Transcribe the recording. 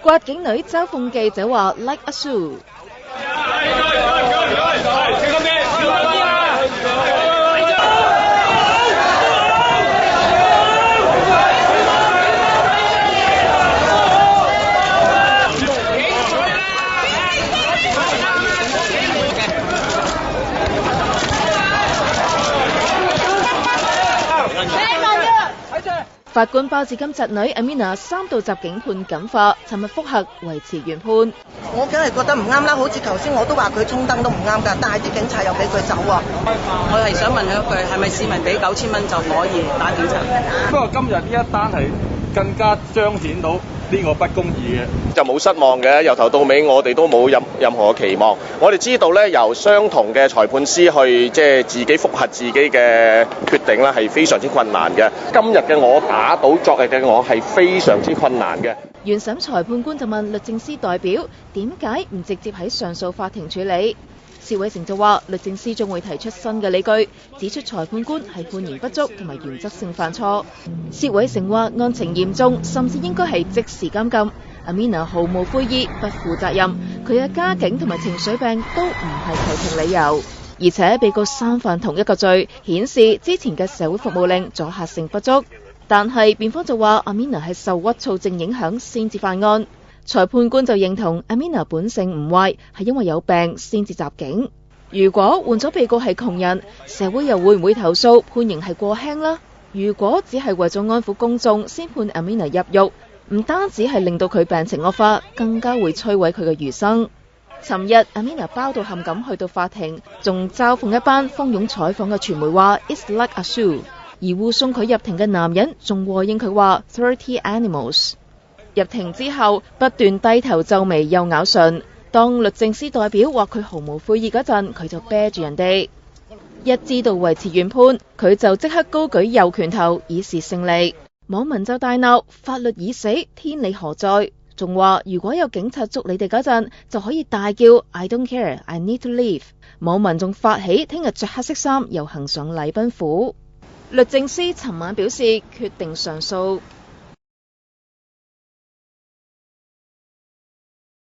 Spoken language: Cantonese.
刮警女周鳳記者話 like a shoe。法官包致金侄女 Amina 3度襲警判感化，尋日覆核維持原判。我梗係覺得唔啱啦，好似頭先我都話佢衝燈都唔啱㗎，但係啲警察又俾佢走喎。我係想問佢一句，係咪市民俾9000蚊就可以打警察？不過今日呢一單係更加彰顯到呢個不公義嘅，就冇失望嘅。由頭到尾我哋都冇任何期望。我哋知道咧，由相同嘅裁判司去自己覆核自己嘅決定咧，係非常之困難嘅。今日嘅我打倒昨日嘅我係非常之困難嘅。原審裁判官就問律政司代表點解唔直接喺上訴法庭處理。薛偉成就話律政司將會提出新嘅理據，指出裁判官係判刑不足同埋原則性犯錯。薛偉成話案情嚴重，甚至應該係即時監禁。Amina 毫無悔意，不負責任，佢嘅家境同埋情緒病都唔係求情理由。而且被告三犯同一個罪，顯示之前嘅社會服務令阻嚇性不足。但係辯方就話 Amina 係受鬱躁症影響先至犯案。裁判官就認同 Amina 本性唔壞，係因為有病先至襲警。如果換咗被告係窮人，社會又會唔會投訴判刑係過輕啦？如果只係為咗安撫公眾先判 Amina 入獄，唔單止係令到佢病情惡化，更加會摧毀佢嘅餘生。尋日 Amina 包到冚咁去到法庭，仲嘲諷一班蜂擁採訪嘅傳媒話 It's like a shoe。而護送佢入庭嘅男人仲和應佢話 30 animals。入庭之後不斷低頭皺眉又咬唇，當律政司代表話佢毫無悔意嗰陣，佢就啤住人哋。一知道維持原判，佢就即刻高舉右拳頭以示勝利。網民就大鬧法律已死，天理何在？仲話如果有警察捉你哋嗰陣，就可以大叫 I don't care, I need to leave。網民仲發起聽日着黑色衫遊行上禮賓府。律政司尋晚表示決定上訴。